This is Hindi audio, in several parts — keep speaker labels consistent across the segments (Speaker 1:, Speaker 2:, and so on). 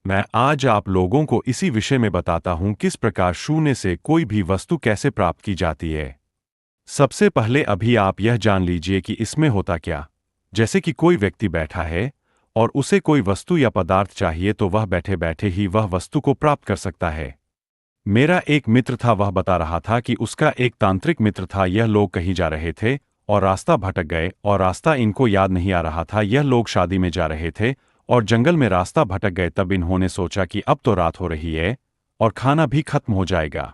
Speaker 1: मैं आज आप लोगों को इसी विषय में बताता हूं किस प्रकार शून्य से कोई भी वस्तु कैसे प्राप्त की जाती है। सबसे पहले अभी आप यह जान लीजिए कि इसमें होता क्या। जैसे कि कोई व्यक्ति बैठा है और उसे कोई वस्तु या पदार्थ चाहिए तो वह बैठे बैठे ही वह वस्तु को प्राप्त कर सकता है। मेरा एक मित्र था, वह बता रहा था कि उसका एक तांत्रिक मित्र था। यह लोग कहीं जा रहे थे और रास्ता भटक गए और रास्ता इनको याद नहीं आ रहा था। यह लोग शादी में जा रहे थे और जंगल में रास्ता भटक गए। तब इन्होंने सोचा कि अब तो रात हो रही है और खाना भी खत्म हो जाएगा।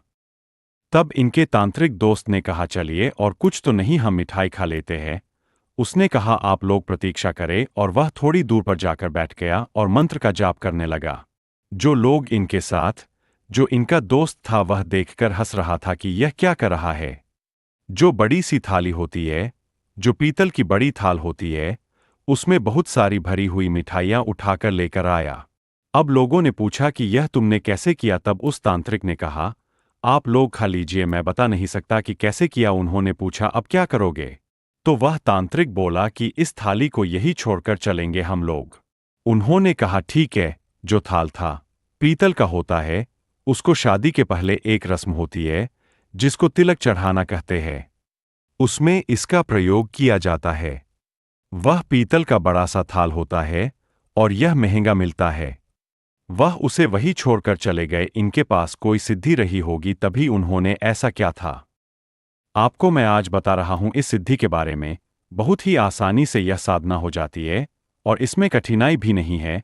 Speaker 1: तब इनके तांत्रिक दोस्त ने कहा, चलिए और कुछ तो नहीं, हम मिठाई खा लेते हैं। उसने कहा, आप लोग प्रतीक्षा करें, और वह थोड़ी दूर पर जाकर बैठ गया और मंत्र का जाप करने लगा। जो लोग इनके साथ, जो इनका दोस्त था, वह देखकर हंस रहा था कि यह क्या कर रहा है। जो बड़ी सी थाली होती है, जो पीतल की बड़ी थाल होती है, उसमें बहुत सारी भरी हुई मिठाइयां उठाकर लेकर आया। अब लोगों ने पूछा कि यह तुमने कैसे किया। तब उस तांत्रिक ने कहा, आप लोग खा लीजिए, मैं बता नहीं सकता कि कैसे किया। उन्होंने पूछा, अब क्या करोगे? तो वह तांत्रिक बोला कि इस थाली को यही छोड़कर चलेंगे हम लोग। उन्होंने कहा, ठीक है। जो थाल था, पीतल का होता है, उसको शादी के पहले एक रस्म होती है जिसको तिलक चढ़ाना कहते हैं। उसमें इसका प्रयोग किया जाता है। वह पीतल का बड़ा सा थाल होता है और यह महंगा मिलता है। वह उसे वही छोड़कर चले गए। इनके पास कोई सिद्धि रही होगी, तभी उन्होंने ऐसा क्या था। आपको मैं आज बता रहा हूं इस सिद्धि के बारे में। बहुत ही आसानी से यह साधना हो जाती है और इसमें कठिनाई भी नहीं है।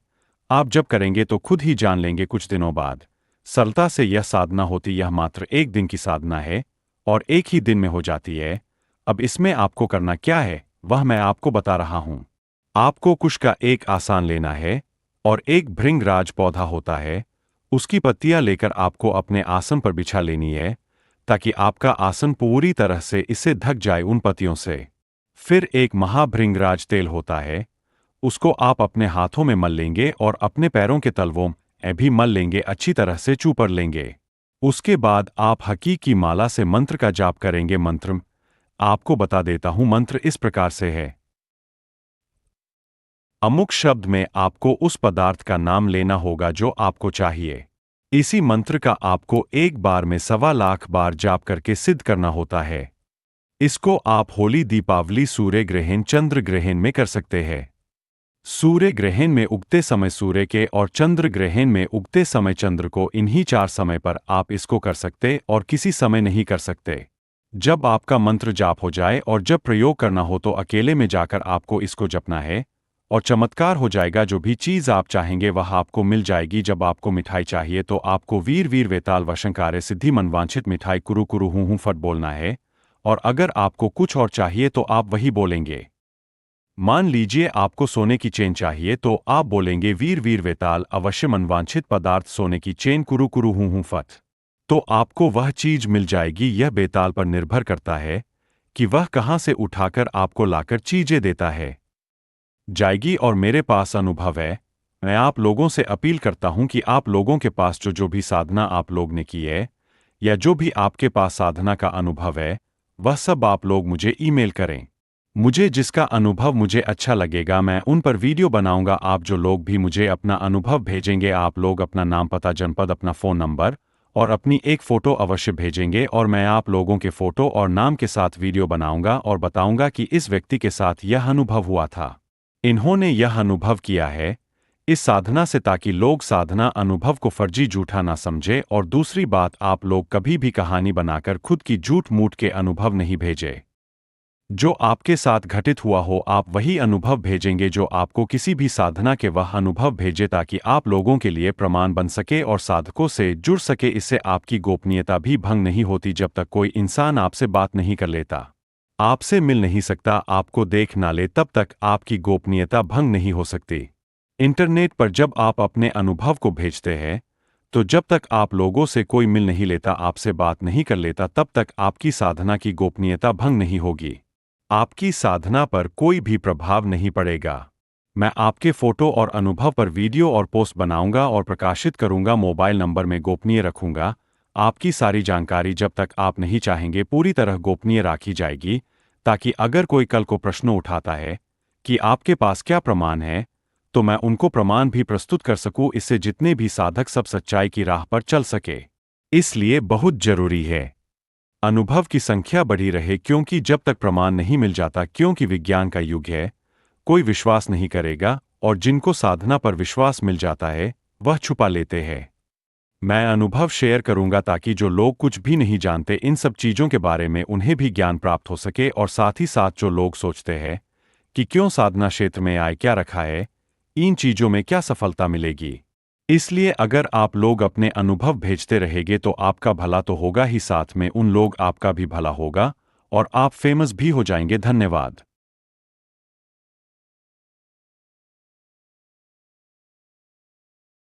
Speaker 1: आप जब करेंगे तो खुद ही जान लेंगे कुछ दिनों बाद। सरलता से यह साधना होती, यह मात्र एक दिन की साधना है और एक ही दिन में हो जाती है। अब इसमें आपको करना क्या है वह मैं आपको बता रहा हूं। आपको कुश का एक आसन लेना है और एक भृंगराज पौधा होता है, उसकी पत्तियां लेकर आपको अपने आसन पर बिछा लेनी है ताकि आपका आसन पूरी तरह से इससे ढक जाए उन पत्तियों से। फिर एक महाभृंगराज तेल होता है, उसको आप अपने हाथों में मल लेंगे और अपने पैरों के तलवों में भी मल लेंगे, अच्छी तरह से चूपर लेंगे। उसके बाद आप हकी की माला से मंत्र का जाप करेंगे। मंत्र आपको बता देता हूं, मंत्र इस प्रकार से है। अमुक शब्द में आपको उस पदार्थ का नाम लेना होगा जो आपको चाहिए। इसी मंत्र का आपको एक बार में 1.25 लाख बार जाप करके सिद्ध करना होता है। इसको आप होली, दीपावली, सूर्य ग्रहण, चंद्र ग्रहण में कर सकते हैं। सूर्य ग्रहण में उगते समय सूर्य के और चंद्र ग्रहण में उगते समय चंद्र को, इन्हीं 4 समय पर आप इसको कर सकते और किसी समय नहीं कर सकते। जब आपका मंत्र जाप हो जाए और जब प्रयोग करना हो तो अकेले में जाकर आपको इसको जपना है और चमत्कार हो जाएगा। जो भी चीज़ आप चाहेंगे वह आपको मिल जाएगी। जब आपको मिठाई चाहिए तो आपको वीर वीर वेताल वशंकारे सिद्धि मनवांछित मिठाई कुरु कुरु हूँ फट बोलना है। और अगर आपको कुछ और चाहिए तो आप वही बोलेंगे। मान लीजिए आपको सोने की चेन चाहिए तो आप बोलेंगे, वीर वीर वेताल अवश्य मनवांछित पदार्थ सोने की चेन कुरु कुरु हूँ फट। तो आपको वह चीज मिल जाएगी। यह बेताल पर निर्भर करता है कि वह कहां से उठाकर आपको लाकर चीजें देता है जाएगी। और मेरे पास अनुभव है। मैं आप लोगों से अपील करता हूं कि आप लोगों के पास जो भी साधना आप लोग ने की है या जो भी आपके पास साधना का अनुभव है वह सब आप लोग मुझे ईमेल करें। मुझे जिसका अनुभव मुझे अच्छा लगेगा मैं उन पर वीडियो बनाऊंगा। आप जो लोग भी मुझे अपना अनुभव भेजेंगे, आप लोग अपना नाम, पता, जनपद, अपना फ़ोन नंबर और अपनी एक फ़ोटो अवश्य भेजेंगे और मैं आप लोगों के फ़ोटो और नाम के साथ वीडियो बनाऊंगा और बताऊंगा कि इस व्यक्ति के साथ यह अनुभव हुआ था, इन्होंने यह अनुभव किया है इस साधना से, ताकि लोग साधना अनुभव को फर्जी झूठा ना समझे। और दूसरी बात, आप लोग कभी भी कहानी बनाकर खुद की झूठ मूठ के अनुभव नहीं भेजे। जो आपके साथ घटित हुआ हो आप वही अनुभव भेजेंगे जो आपको किसी भी साधना के वह अनुभव भेजे, ताकि आप लोगों के लिए प्रमाण बन सके और साधकों से जुड़ सके। इससे आपकी गोपनीयता भी भंग नहीं होती। जब तक कोई इंसान आपसे बात नहीं कर लेता, आपसे मिल नहीं सकता, आपको देख ना ले, तब तक आपकी गोपनीयता भंग नहीं हो सकती। इंटरनेट पर जब आप अपने अनुभव को भेजते हैं तो जब तक आप लोगों से कोई मिल नहीं लेता, आपसे बात नहीं कर लेता, तब तक आपकी साधना की गोपनीयता भंग नहीं होगी। आपकी साधना पर कोई भी प्रभाव नहीं पड़ेगा। मैं आपके फोटो और अनुभव पर वीडियो और पोस्ट बनाऊंगा और प्रकाशित करूंगा। मोबाइल नंबर में गोपनीय रखूंगा। आपकी सारी जानकारी जब तक आप नहीं चाहेंगे पूरी तरह गोपनीय रखी जाएगी, ताकि अगर कोई कल को प्रश्न उठाता है कि आपके पास क्या प्रमाण है, तो मैं उनको प्रमाण भी प्रस्तुत कर सकूं, इससे जितने भी साधक सब सच्चाई की राह पर चल सके। इसलिए बहुत जरूरी है अनुभव की संख्या बढ़ी रहे, क्योंकि जब तक प्रमाण नहीं मिल जाता, क्योंकि विज्ञान का युग है, कोई विश्वास नहीं करेगा, और जिनको साधना पर विश्वास मिल जाता है वह छुपा लेते हैं। मैं अनुभव शेयर करूंगा ताकि जो लोग कुछ भी नहीं जानते इन सब चीजों के बारे में उन्हें भी ज्ञान प्राप्त हो सके, और साथ ही साथ जो लोग सोचते हैं कि क्यों साधना क्षेत्र में आए, क्या रखा है, इन चीजों में क्या सफलता मिलेगी। इसलिए अगर आप लोग अपने अनुभव भेजते रहेंगे तो आपका भला तो होगा ही, साथ में उन लोग आपका भी भला होगा और आप फेमस भी हो जाएंगे। धन्यवाद।